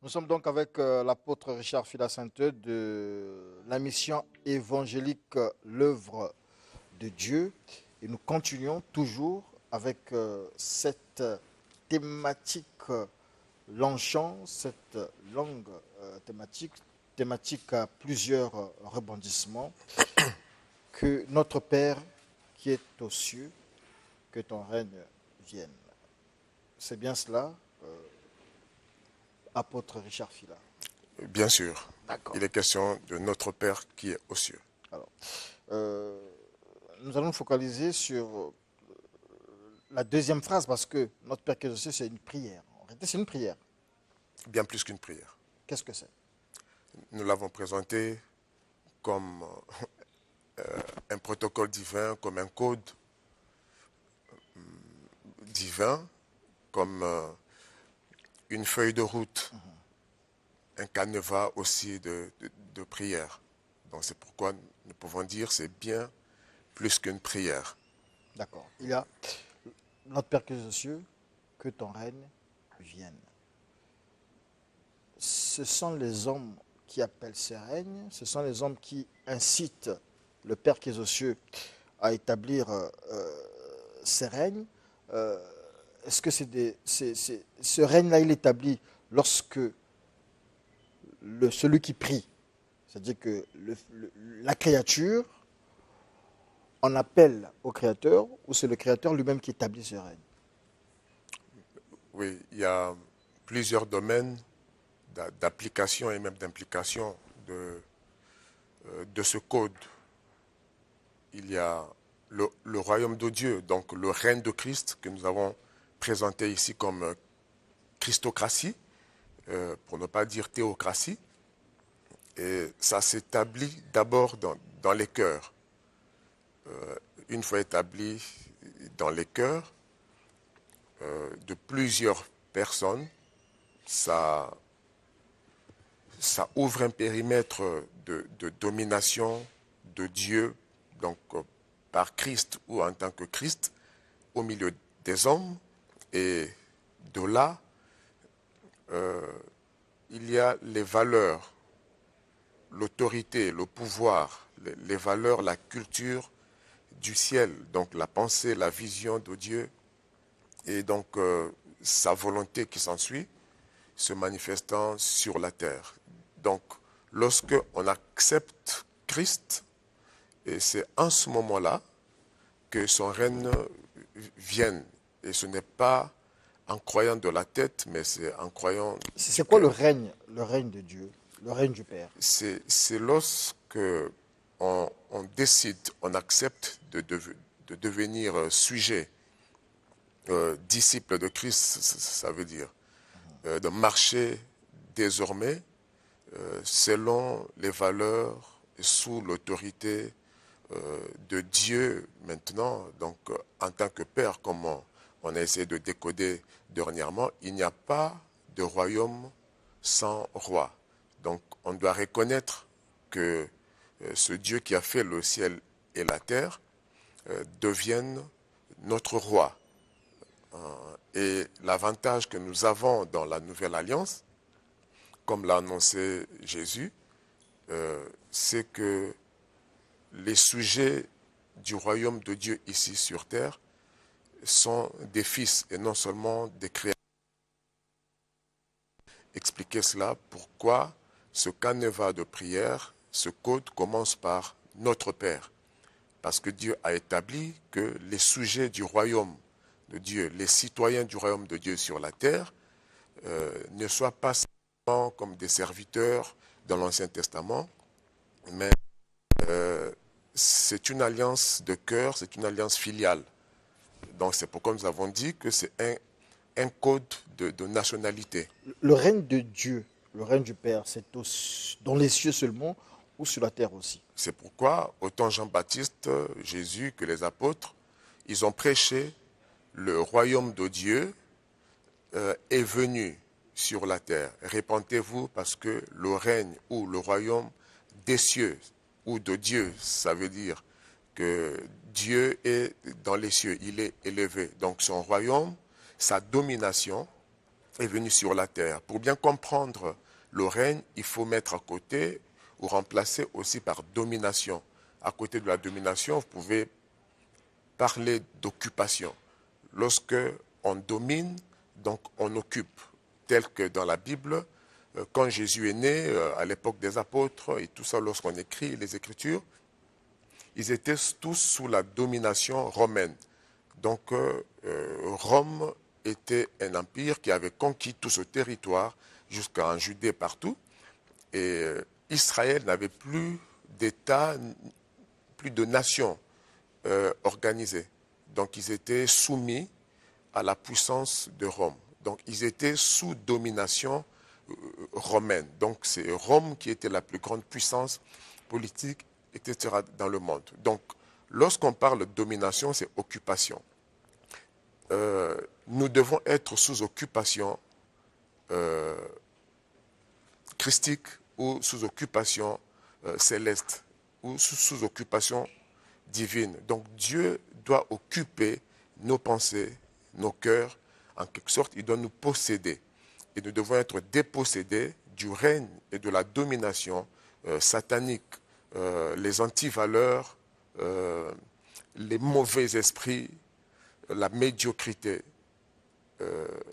Nous sommes donc avec l'apôtre Richard Fila-Sainteux de la mission évangélique L'œuvre de Dieu. Et nous continuons toujours avec cette thématique Longchamp, cette longue thématique à plusieurs rebondissements. Que notre Père qui est aux cieux, que ton règne vienne. C'est bien cela, apôtre Richard Fila. Bien sûr. D'accord. Il est question de notre Père qui est aux cieux. Alors, nous allons nous focaliser sur la deuxième phrase parce que notre Père qui est aux cieux, c'est une prière. En réalité, c'est une prière. Bien plus qu'une prière. Qu'est-ce que c'est? Nous l'avons présenté comme un protocole divin, comme un code divin, comme une feuille de route, un canevas aussi de prière. Donc c'est pourquoi nous pouvons dire c'est bien plus qu'une prière. D'accord. Il y a notre Père qui est aux cieux, que ton règne vienne. Ce sont les hommes qui appellent ces règnes, ce sont les hommes qui incitent le Père qui est aux cieux à établir ces règnes. Est-ce que ce règne-là, il est établi lorsque celui qui prie, c'est-à-dire que la créature en appelle au Créateur, ou c'est le Créateur lui-même qui établit ce règne? Oui, il y a plusieurs domaines d'application et même d'implication de ce code. Il y a le royaume de Dieu, donc le règne de Christ que nous avons présenté ici comme christocratie, pour ne pas dire théocratie. Et ça s'établit d'abord dans les cœurs. Une fois établi dans les cœurs de plusieurs personnes, ça ouvre un périmètre de domination de Dieu, donc par Christ ou en tant que Christ, au milieu des hommes. Et de là, il y a les valeurs, l'autorité, le pouvoir, les valeurs, la culture du ciel, donc la pensée, la vision de Dieu, et donc sa volonté qui s'ensuit, se manifestant sur la terre. Donc, lorsque on accepte Christ, et c'est en ce moment-là que son règne vienne. Et ce n'est pas en croyant de la tête, mais c'est en croyant C'est du quoi cœur. le règne de Dieu, le règne du Père? C'est lorsque on décide, on accepte de devenir sujet, disciple de Christ, ça veut dire, de marcher désormais selon les valeurs et sous l'autorité de Dieu maintenant. Donc en tant que Père, comme on a essayé de décoder dernièrement, il n'y a pas de royaume sans roi. Donc on doit reconnaître que ce Dieu qui a fait le ciel et la terre devienne notre roi. Et l'avantage que nous avons dans la nouvelle alliance, comme l'a annoncé Jésus, c'est que les sujets du royaume de Dieu ici sur terre sont des fils et non seulement des créatures. Expliquer cela, pourquoi ce canevas de prière, ce code commence par notre Père. Parce que Dieu a établi que les sujets du royaume de Dieu, les citoyens du royaume de Dieu sur la terre, ne soient pas simplement comme des serviteurs dans l'Ancien Testament, mais c'est une alliance de cœur, c'est une alliance filiale. Donc c'est pourquoi nous avons dit que c'est un code de nationalité. Le règne de Dieu, le règne du Père, c'est dans les cieux seulement ou sur la terre aussi? C'est pourquoi autant Jean-Baptiste, Jésus que les apôtres, ils ont prêché le royaume de Dieu est venu sur la terre. Répentez-vous parce que le règne ou le royaume des cieux ou de Dieu, ça veut dire que Dieu est dans les cieux, il est élevé. Donc son royaume, sa domination est venu sur la terre. Pour bien comprendre le règne, il faut mettre à côté ou remplacer aussi par domination. À côté de la domination, vous pouvez parler d'occupation. Lorsque on domine, donc on occupe, tel que dans la Bible, quand Jésus est né, à l'époque des apôtres et tout ça, lorsqu'on écrit les Écritures, ils étaient tous sous la domination romaine. Donc Rome était un empire qui avait conquis tout ce territoire jusqu'en Judée partout. Et Israël n'avait plus d'État, plus de nation organisée. Donc ils étaient soumis à la puissance de Rome. Donc ils étaient sous domination romaine. Donc c'est Rome qui était la plus grande puissance politique, etc. dans le monde. Donc lorsqu'on parle de domination, c'est occupation. Nous devons être sous occupation christique ou sous occupation céleste ou sous occupation divine. Donc Dieu doit occuper nos pensées, nos cœurs, en quelque sorte, il doit nous posséder. Et nous devons être dépossédés du règne et de la domination satanique, les antivaleurs, les mauvais esprits, la médiocrité,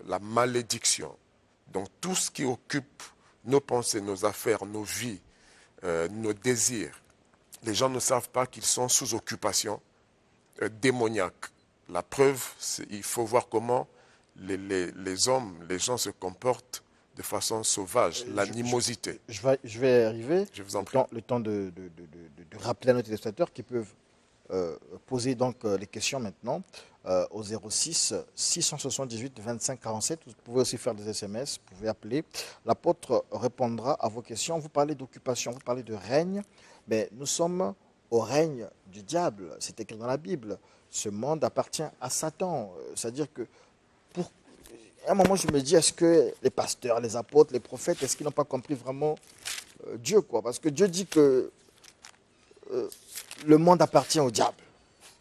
la malédiction. Donc tout ce qui occupe nos pensées, nos affaires, nos vies, nos désirs. Les gens ne savent pas qu'ils sont sous occupation démoniaque. La preuve, il faut voir comment les hommes, les gens se comportent de façon sauvage, l'animosité. Je vais arriver. Je vous en prie. Le temps de rappeler à nos téléspectateurs qui peuvent poser donc les questions maintenant au 06 678 25 47. Vous pouvez aussi faire des SMS, vous pouvez appeler. L'apôtre répondra à vos questions. Vous parlez d'occupation, vous parlez de règne, mais nous sommes au règne du diable. C'est écrit dans la Bible. Ce monde appartient à Satan. C'est-à-dire que à un moment, je me dis, est-ce que les pasteurs, les apôtres, les prophètes, est-ce qu'ils n'ont pas compris vraiment Dieu, quoi? Parce que Dieu dit que le monde appartient au diable.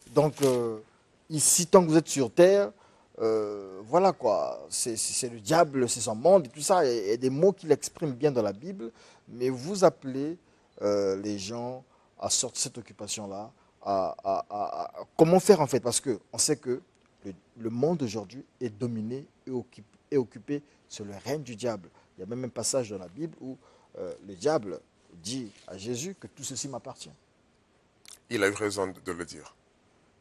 Donc, ici, tant que vous êtes sur terre, voilà quoi, c'est le diable, c'est son monde et tout ça. Il y a des mots qu'il exprime bien dans la Bible, mais vous appelez les gens à sortir de cette occupation-là. Comment faire en fait? Parce qu'on sait que le monde aujourd'hui est dominé et occupé sur le règne du diable. Il y a même un passage dans la Bible où le diable dit à Jésus que tout ceci m'appartient. Il a eu raison de le dire.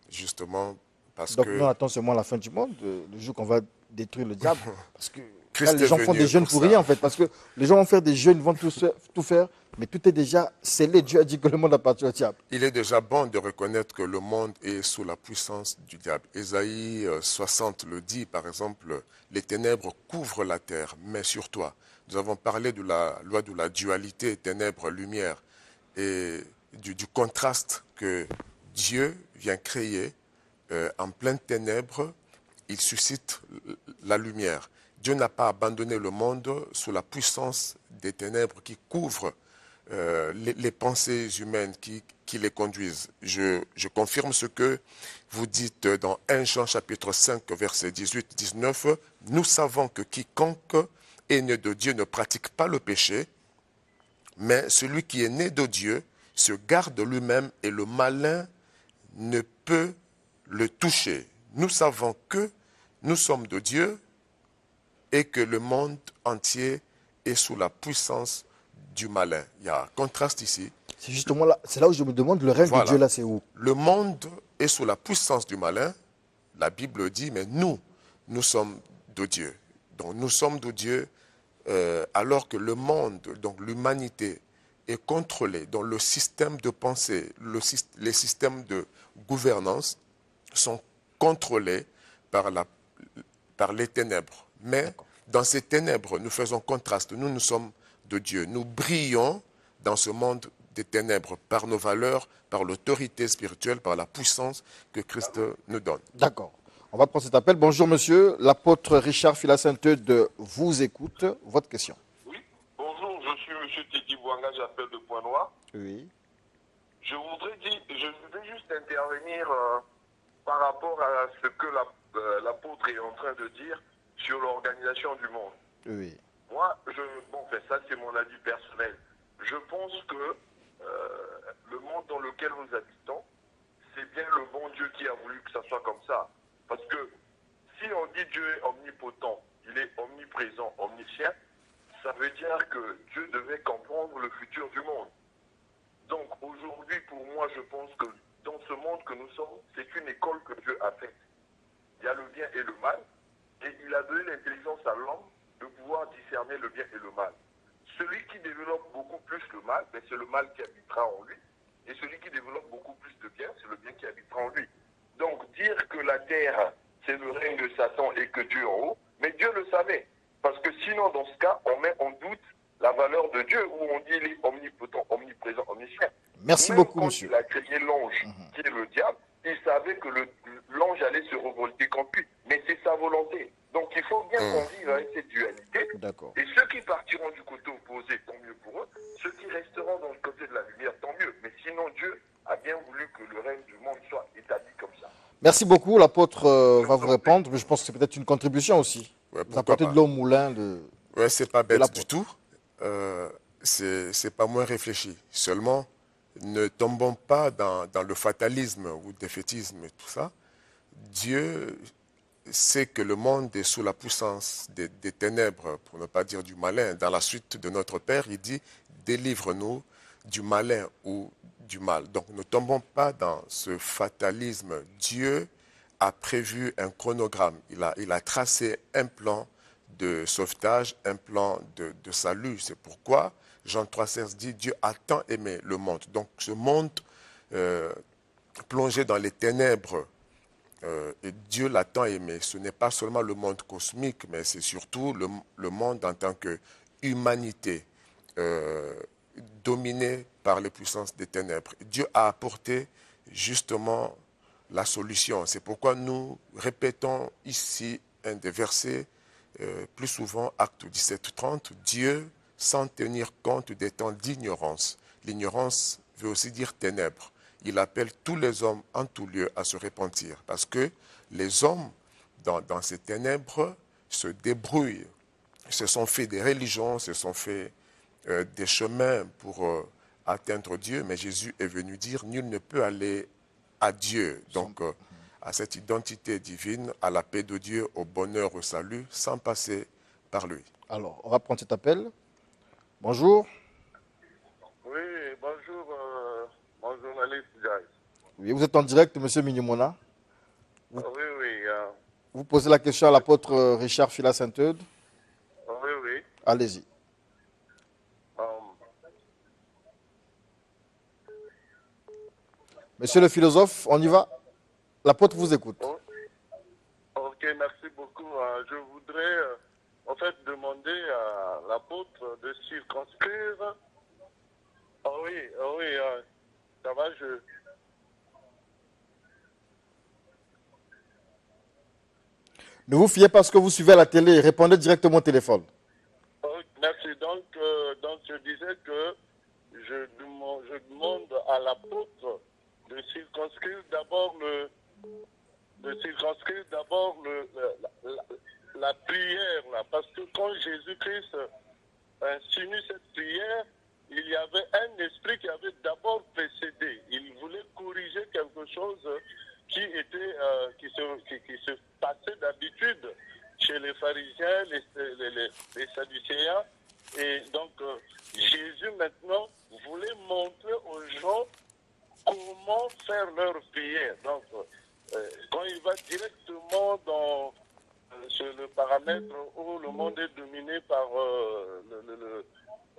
Justement, parce Donc que... nous attendons seulement la fin du monde, le jour qu'on va détruire le diable. Parce que Christ là, les gens est font venu des jeûnes pour rien en fait. Parce que les gens vont faire des jeûnes, ils vont tout faire, mais tout est déjà scellé. Dieu a dit que le monde appartient au diable. Il est déjà bon de reconnaître que le monde est sous la puissance du diable. Ésaïe 60 le dit, par exemple, les ténèbres couvrent la terre, mais sur toi. Nous avons parlé de la loi de la dualité, ténèbres-lumière, et du contraste que Dieu vient créer en pleine ténèbres, il suscite la lumière. Dieu n'a pas abandonné le monde sous la puissance des ténèbres qui couvrent les pensées humaines qui les conduisent. Je confirme ce que vous dites dans 1 Jean chapitre 5 verset 18-19. Nous savons que quiconque est né de Dieu ne pratique pas le péché, mais celui qui est né de Dieu se garde lui-même et le malin ne peut le toucher. Nous savons que nous sommes de Dieu et que le monde entier est sous la puissance du malin. Il y a un contraste ici. C'est justement là, c'est là où je me demande, le règne de Dieu là, c'est où? Le monde est sous la puissance du malin. La Bible dit, mais nous sommes de Dieu. Donc nous sommes de Dieu alors que le monde, donc l'humanité, est contrôlée. Donc le système de pensée, les systèmes de gouvernance sont contrôlés par les ténèbres. Mais dans ces ténèbres, nous faisons contraste. Nous sommes de Dieu. Nous brillons dans ce monde des ténèbres par nos valeurs, par l'autorité spirituelle, par la puissance que Christ nous donne. D'accord. On va prendre cet appel. Bonjour monsieur, l'apôtre Richard Filasainte vous écoute. Votre question. Oui, bonjour, je suis monsieur Teddy Bouanga, j'appelle de Pointe-Noire. Oui. Je voudrais juste intervenir par rapport à ce que l'apôtre est en train de dire sur l'organisation du monde. Oui. Moi, ça c'est mon avis personnel. Je pense que le monde dans lequel nous habitons, c'est bien le bon Dieu qui a voulu que ça soit comme ça. Parce que si on dit Dieu est omnipotent, il est omniprésent, omniscient, ça veut dire que Dieu devait comprendre le futur du monde. Donc aujourd'hui, pour moi, je pense que dans ce monde que nous sommes, c'est une école que Dieu a faite. Il y a le bien et le mal, et il a donné l'intelligence à l'homme de pouvoir discerner le bien et le mal. Celui qui développe beaucoup plus le mal, ben c'est le mal qui habitera en lui, et celui qui développe beaucoup plus de bien, c'est le bien qui habitera en lui. Donc dire que la terre, c'est le règne de Satan et que Dieu en haut, mais Dieu le savait. Parce que sinon, dans ce cas, on met en doute la valeur de Dieu, où on dit il est omnipotent, omniprésent, omniscient. Merci Même beaucoup, quand monsieur. il a créé l'ange, qui est le diable, il savait que l'ange allait se révolter contre lui. Mais c'est sa volonté. Donc il faut bien qu'on vive avec cette dualité. D'accord. Et ceux qui partiront du côté opposé, tant mieux pour eux. Ceux qui resteront dans le côté de la lumière, tant mieux. Mais sinon, Dieu a bien voulu que le règne du monde soit établi comme ça. Merci beaucoup. L'apôtre va vous répondre, mais je pense que c'est peut-être une contribution aussi. Ouais, Vous apportez de l'eau au moulin de... Ouais, c'est pas de bête l'apôtre. du tout. C'est pas moins réfléchi. Seulement, ne tombons pas dans le fatalisme ou le défaitisme et tout ça. Dieu sait que le monde est sous la puissance des ténèbres, pour ne pas dire du malin. Dans la suite de notre Père, il dit « Délivre-nous du malin ou du mal ». Donc ne tombons pas dans ce fatalisme. Dieu a prévu un chronogramme. Il a tracé un plan de sauvetage, un plan de salut. C'est pourquoi Jean 3,16 dit « Dieu a tant aimé le monde ». Donc ce monde plongé dans les ténèbres, et Dieu l'a tant aimé. Ce n'est pas seulement le monde cosmique, mais c'est surtout le monde en tant qu'humanité, dominée par les puissances des ténèbres. Dieu a apporté justement la solution. C'est pourquoi nous répétons ici un des versets, plus souvent, Acte 17:30, Dieu, sans tenir compte des temps d'ignorance. L'ignorance veut aussi dire ténèbres. Il appelle tous les hommes en tout lieu à se repentir. Parce que les hommes, dans ces ténèbres, se débrouillent, se sont fait des religions, se sont fait des chemins pour atteindre Dieu. Mais Jésus est venu dire, nul ne peut aller à Dieu. Donc, à cette identité divine, à la paix de Dieu, au bonheur, au salut, sans passer par lui. Alors, on va prendre cet appel. Bonjour. Oui, bonjour, mon journaliste Jai. Oui, vous êtes en direct, monsieur Minimona. Oui, oui, Vous posez la question à l'apôtre Richard Fila Sainte-Eude. oui, oui. Allez-y. Monsieur le philosophe, on y va. L'apôtre vous écoute. Ok, merci beaucoup. Je voudrais en fait demander à l'apôtre de circonscrire. Ah oui, ça va, Ne vous fiez pas à ce que vous suivez à la télé. Répondez directement au téléphone. merci. Donc, je disais que je demande à l'apôtre de circonscrire d'abord la prière là, parce que quand Jésus-Christ insinue cette prière, il y avait un esprit qui avait d'abord précédé. Il voulait corriger quelque chose qui se passait d'habitude chez les pharisiens, les sadducéens. Et donc, Jésus maintenant voulait montrer aux gens comment faire leur prière. Donc, quand il va directement sur le paramètre où le monde est dominé par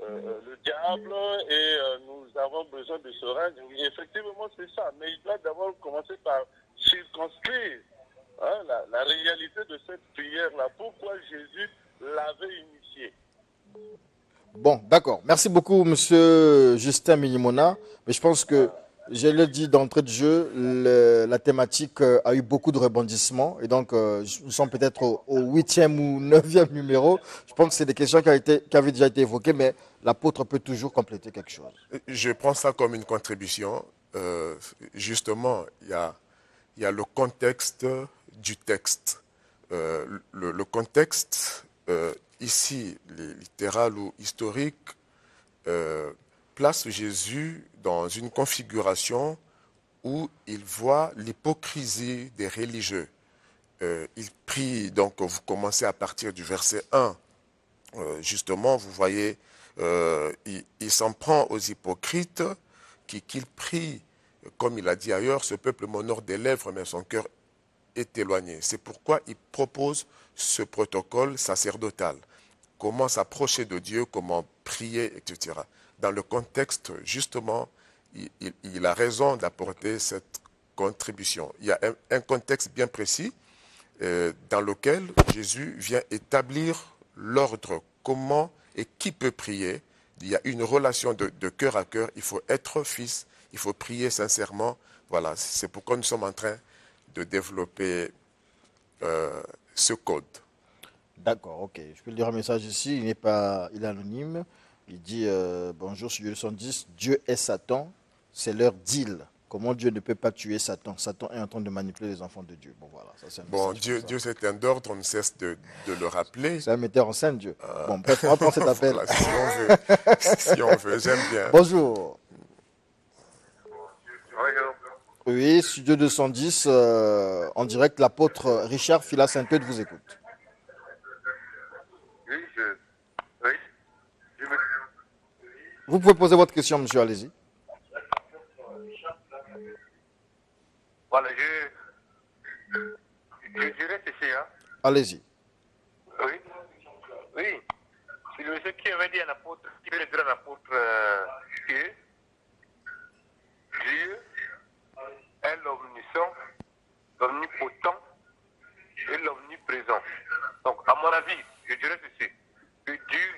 le diable et nous avons besoin de ce règne, oui, effectivement c'est ça, mais il doit d'abord commencer par circonscrire la réalité de cette prière-là. Pourquoi Jésus l'avait initiée. Bon, d'accord. Merci beaucoup, monsieur Justin Minimona. Mais je pense que, je l'ai dit d'entrée de jeu, la thématique a eu beaucoup de rebondissements. Et donc, nous sommes peut-être au 8e ou 9e numéro. Je pense que c'est des questions qui avaient déjà été évoquées, mais l'apôtre peut toujours compléter quelque chose. Je prends ça comme une contribution. Justement, il y a le contexte du texte. le contexte ici, littéral ou historique, place Jésus dans une configuration où il voit l'hypocrisie des religieux. Il prie, donc vous commencez à partir du verset 1. Justement, vous voyez, il s'en prend aux hypocrites qu'il prie, comme il a dit ailleurs, ce peuple m'honore des lèvres, mais son cœur est éloigné. C'est pourquoi il propose ce protocole sacerdotal. Comment s'approcher de Dieu, comment prier, etc. Dans le contexte, justement, il a raison d'apporter cette contribution. Il y a un contexte bien précis dans lequel Jésus vient établir l'ordre, comment et qui peut prier. Il y a une relation de cœur à cœur, il faut être fils, il faut prier sincèrement. Voilà, c'est pourquoi nous sommes en train de développer ce code. D'accord, ok. Je peux lire un message ici, il est anonyme. Il dit bonjour sur 210, Dieu est Satan, c'est leur deal. Comment Dieu ne peut pas tuer Satan? Satan est en train de manipuler les enfants de Dieu. Bon, voilà, ça c'est un Bon, message Dieu c'est un ordre, on ne cesse de le rappeler. c'est un metteur en scène, Dieu. Bon, bref, on va prendre cet appel. Voilà, si on veut, j'aime bien. Bonjour. Oui, Studio 210, en direct, l'apôtre Richard Fila Saint-Eude vous écoute. Oui, Vous pouvez poser votre question, monsieur, allez-y. voilà, je reste ici, hein. Allez-y. Oui, oui. C'est le monsieur qui avait dit à l'apôtre, qui veut dire à l'apôtre que Dieu est l'omniscient, l'omnipotent et l'omniprésent. Donc, à mon avis, je dirais ceci, que Dieu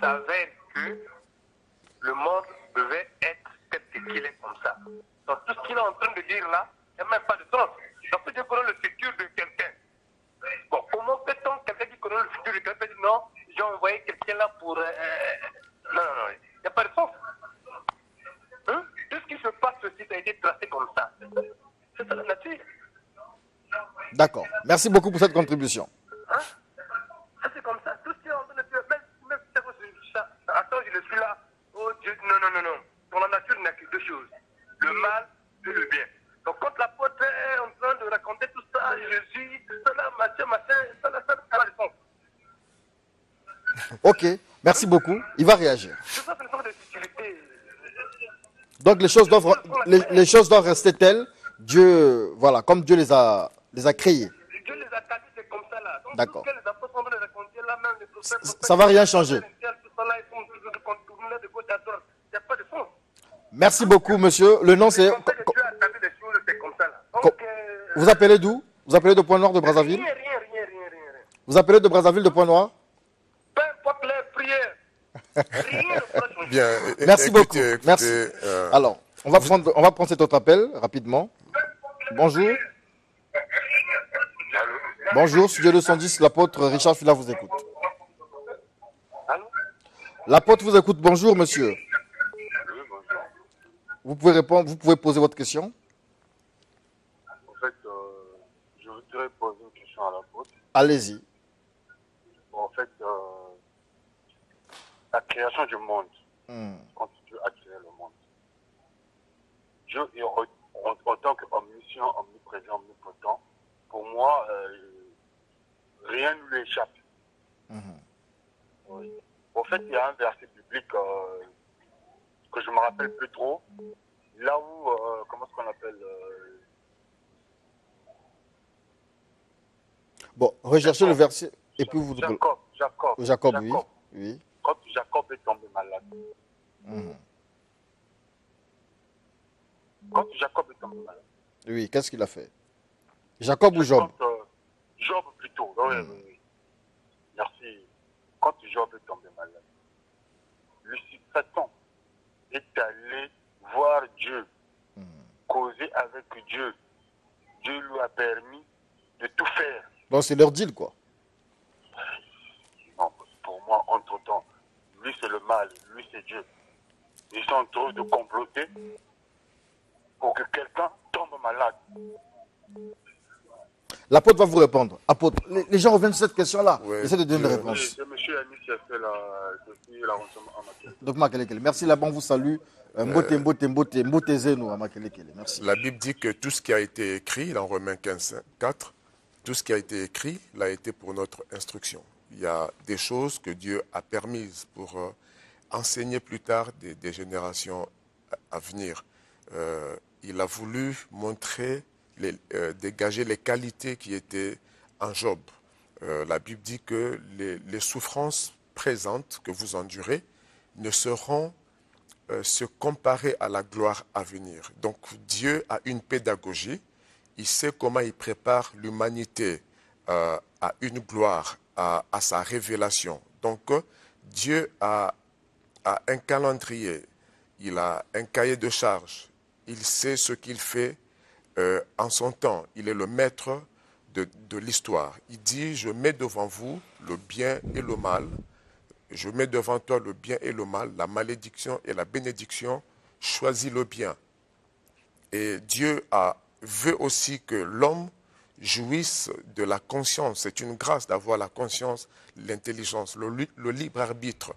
savait que le monde devait être tel qu'il est comme ça. Donc, tout ce qu'il est en train de dire là, il n'y a même pas de sens. Donc, peut Dieu connaît le futur de quelqu'un. Bon, comment peut-on, quelqu'un qui connaît le futur de quelqu'un, dire non, j'ai envoyé quelqu'un là pour... non, il n'y a pas de sens. Hein? Tout ce qui se passe aussi, ça a été tracé comme ça. C'est ça la nature. D'accord. Merci beaucoup pour cette contribution. Hein? Ça, c'est comme ça. Tout ce qui est en train de faire, même si c'est ça. Attends, je suis là. Oh Dieu, non. Dans la nature, il n'y a que deux choses. Le mal et le bien. Donc, quand l'apôtre est en train de raconter tout ça, Jésus, cela, ça a le sens. Ok, merci beaucoup. Il va réagir. Tout ça, c'est une sorte de futilité. Donc les choses doivent rester telles. Dieu, voilà, comme Dieu les a créées. Dieu les a qualifiés, c'est comme ça là. Donc, D'accord. tout ce que les apôtres sont en train de raconter là, même les prophètes, Ça va rien changer. tout ça là, ils sont toujours de contourner de gauche à droite. Il n'y a pas de sens. Merci beaucoup, monsieur. Le nom c'est... Comme ça que Dieu a tablé des choses, c'est comme ça là. Co- Donc, Vous appelez d'où? Vous appelez de Point-Noir de Brazzaville? rien. Vous appelez de Brazzaville de Point-Noir? Peu importe les prières. Rien ne pourra changer. Bien, Merci beaucoup. écoutez, Merci. Alors, on va prendre cet autre appel rapidement. Bonjour. Bonjour, Studio 210, l'apôtre Richard Fila vous écoute. Allô? L'apôtre vous écoute. Bonjour, monsieur. Oui, bonjour. Vous pouvez répondre, vous pouvez poser votre question. En fait, je voudrais poser une question à l'apôtre. Allez-y. En fait, la création du monde, quand Dieu a créé le monde, Dieu est en tant qu'omniscient, omniprésent, omnipotent, pour moi, rien ne lui échappe. Oui. En fait, il y a un verset biblique que je ne me rappelle plus trop, là où, comment est-ce qu'on appelle Bon, recherchez le verset et puis vous... Jacob, oui. quand Jacob est tombé malade. Quand Jacob est tombé malade. Oui, qu'est-ce qu'il a fait? Jacob ou Job? Job plutôt. Oui. Merci. Quand Job est tombé malade, Satan est allé voir Dieu, causer avec Dieu. Dieu lui a permis de tout faire. Donc c'est leur deal, quoi. Non, pour moi, entre-temps, lui c'est le mal, lui c'est Dieu. Ils sont en train de comploter pour que quelqu'un tombe malade. L'apôtre va vous répondre. Apôtre, les gens reviennent sur cette question-là. Ouais, Essaie de donner des Dieu- réponses. C'est monsieur Amis qui a fait la renseignement en matière. Donc, Makelekele. Merci, là-bas, on vous salue. Mbote Zeno, à Makelekele. Merci. La Bible dit que tout ce qui a été écrit, dans Romains 15, 4, tout ce qui a été écrit l'a été pour notre instruction. Il y a des choses que Dieu a permises pour enseigner plus tard des générations à venir. Il a voulu montrer, dégager les qualités qui étaient en Job. La Bible dit que les souffrances présentes que vous endurez ne seront se comparer à la gloire à venir. Donc Dieu a une pédagogie, il sait comment il prépare l'humanité à une gloire, à sa révélation. Donc Dieu a un calendrier, il a un cahier de charges, il sait ce qu'il fait en son temps, il est le maître de l'histoire. Il dit, je mets devant vous le bien et le mal, je mets devant toi le bien et le mal, la malédiction et la bénédiction, choisis le bien. Et Dieu veut aussi que l'homme jouisse de la conscience. C'est une grâce d'avoir la conscience, l'intelligence, le libre arbitre.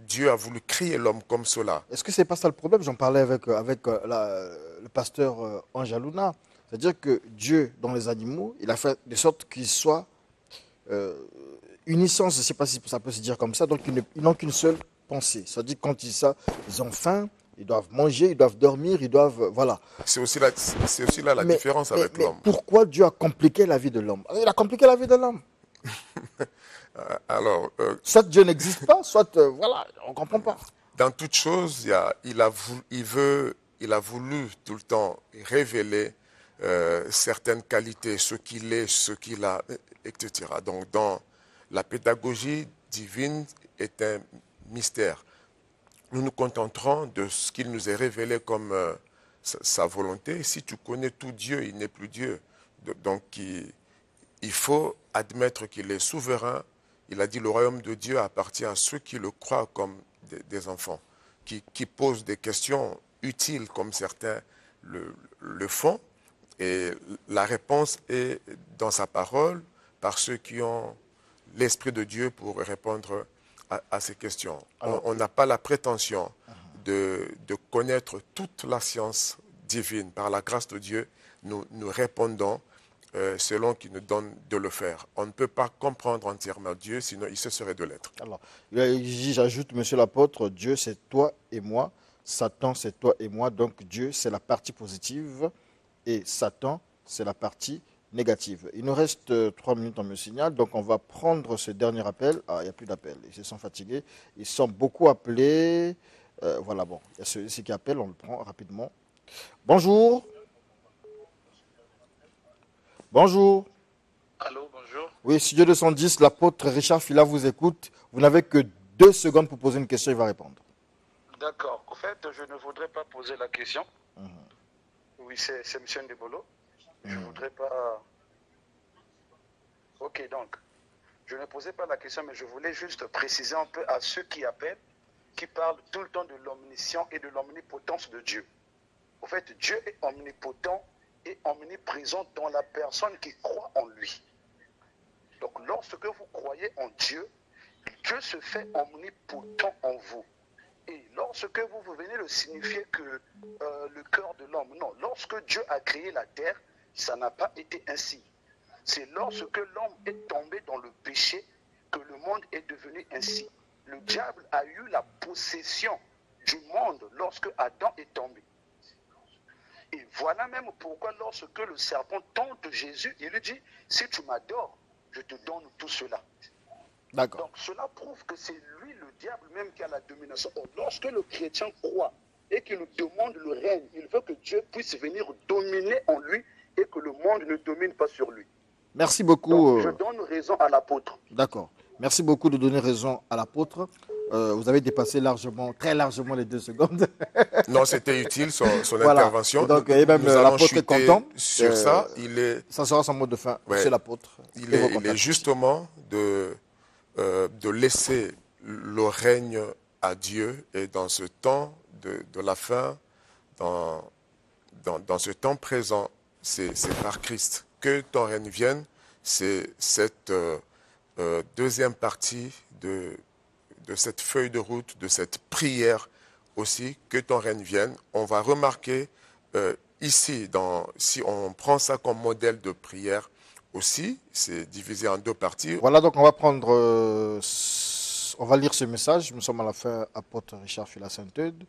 Dieu a voulu créer l'homme comme cela. Est-ce que ce n'est pas ça le problème? J'en parlais avec le pasteur Anjaluna. C'est-à-dire que Dieu, dans les animaux, il a fait de sorte qu'ils soient unisson, je ne sais pas si ça peut se dire comme ça, donc ils n'ont qu'une seule pensée. C'est-à-dire que quand ils ont faim, ils doivent manger, ils doivent dormir, ils doivent... Voilà. C'est aussi là la différence avec l'homme. Pourquoi Dieu a compliqué la vie de l'homme? Il a compliqué la vie de l'homme. Alors, soit Dieu n'existe pas, soit... voilà, on ne comprend pas. Dans toute chose, il a voulu tout le temps révéler certaines qualités, ce qu'il est, ce qu'il a, etc. Donc, dans la pédagogie divine est un mystère. Nous nous contenterons de ce qu'il nous est révélé comme sa volonté. Si tu connais tout Dieu, il n'est plus Dieu. Donc, il faut admettre qu'il est souverain. Il a dit le royaume de Dieu appartient à ceux qui le croient comme des enfants, qui posent des questions utiles comme certains le font. Et la réponse est dans sa parole par ceux qui ont l'Esprit de Dieu pour répondre à ces questions. On n'a pas la prétention de connaître toute la science divine. Par la grâce de Dieu, nous répondons selon qu'il nous donne de le faire. On ne peut pas comprendre entièrement Dieu, sinon il cesserait de l'être. Alors, j'ajoute, monsieur l'apôtre, Dieu c'est toi et moi, Satan c'est toi et moi, donc Dieu c'est la partie positive et Satan c'est la partie négative. Il nous reste 3 minutes, on me signale, donc on va prendre ce dernier appel. Ah, il n'y a plus d'appel, ils se sont fatigués, ils sont beaucoup appelés. Voilà, bon, il y a celui qui appelle, on le prend rapidement. Bonjour. Bonjour. Allô, bonjour. Oui, Studio 210, l'apôtre Richard Fila vous écoute. Vous n'avez que 2 secondes pour poser une question, il va répondre. D'accord. En fait, je ne voudrais pas poser la question. Oui, c'est M. Ndebolo. Je ne voudrais pas... Ok, donc, je ne posais pas la question, mais je voulais juste préciser un peu à ceux qui appellent, qui parlent tout le temps de l'omniscience et de l'omnipotence de Dieu. En fait, Dieu est omnipotent et omniprésent dans la personne qui croit en lui. Donc, lorsque vous croyez en Dieu, Dieu se fait omnipotent en vous. Et lorsque vous venez le signifier que le cœur de l'homme, non, lorsque Dieu a créé la terre, ça n'a pas été ainsi. C'est lorsque l'homme est tombé dans le péché que le monde est devenu ainsi. Le diable a eu la possession du monde lorsque Adam est tombé. Et voilà même pourquoi lorsque le serpent tente Jésus, il lui dit, si tu m'adores, je te donne tout cela. D'accord. Donc cela prouve que c'est lui, le diable même, qui a la domination. Or, lorsque le chrétien croit et qu'il demande le règne, il veut que Dieu puisse venir dominer en lui et que le monde ne domine pas sur lui. Merci beaucoup. Donc, je donne raison à l'apôtre. D'accord. Merci beaucoup de donner raison à l'apôtre. Vous avez dépassé largement, très largement les 2 secondes. Non, c'était utile son Voilà. intervention. Et donc, et même l'apôtre est content. Sur ça, ça sera son mot de fin. Ouais, c'est l'apôtre. Il est justement de laisser le règne à Dieu et dans ce temps de la fin, dans ce temps présent, c'est par Christ que ton règne vienne, c'est cette deuxième partie de cette feuille de route, de cette prière aussi, que ton règne vienne. On va remarquer ici, si on prend ça comme modèle de prière aussi, c'est divisé en deux parties. Voilà, donc on va prendre, on va lire ce message. Nous sommes à la fin, apôtre Richard Fila Sainte-Eude.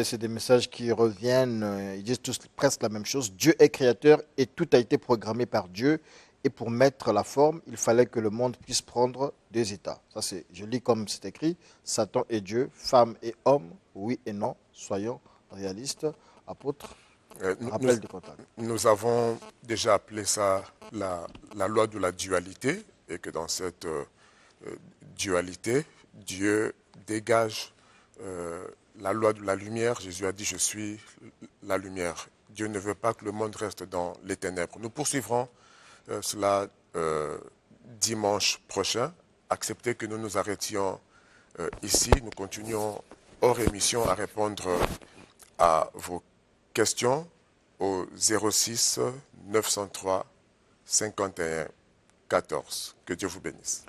C'est des messages qui reviennent, ils disent tous presque la même chose. Dieu est créateur et tout a été programmé par Dieu. Et pour mettre la forme, il fallait que le monde puisse prendre des états. Ça, je lis comme c'est écrit. Satan et Dieu, femme et homme, oui et non. Soyons réalistes. Apôtre, rappel de contact. Nous avons déjà appelé ça la loi de la dualité. Et que dans cette dualité, Dieu dégage la loi de la lumière. Jésus a dit, je suis la lumière. Dieu ne veut pas que le monde reste dans les ténèbres. Nous poursuivrons cela dimanche prochain. Acceptez que nous nous arrêtions ici. Nous continuons hors émission à répondre à vos questions au 06 903 51 14. Que Dieu vous bénisse.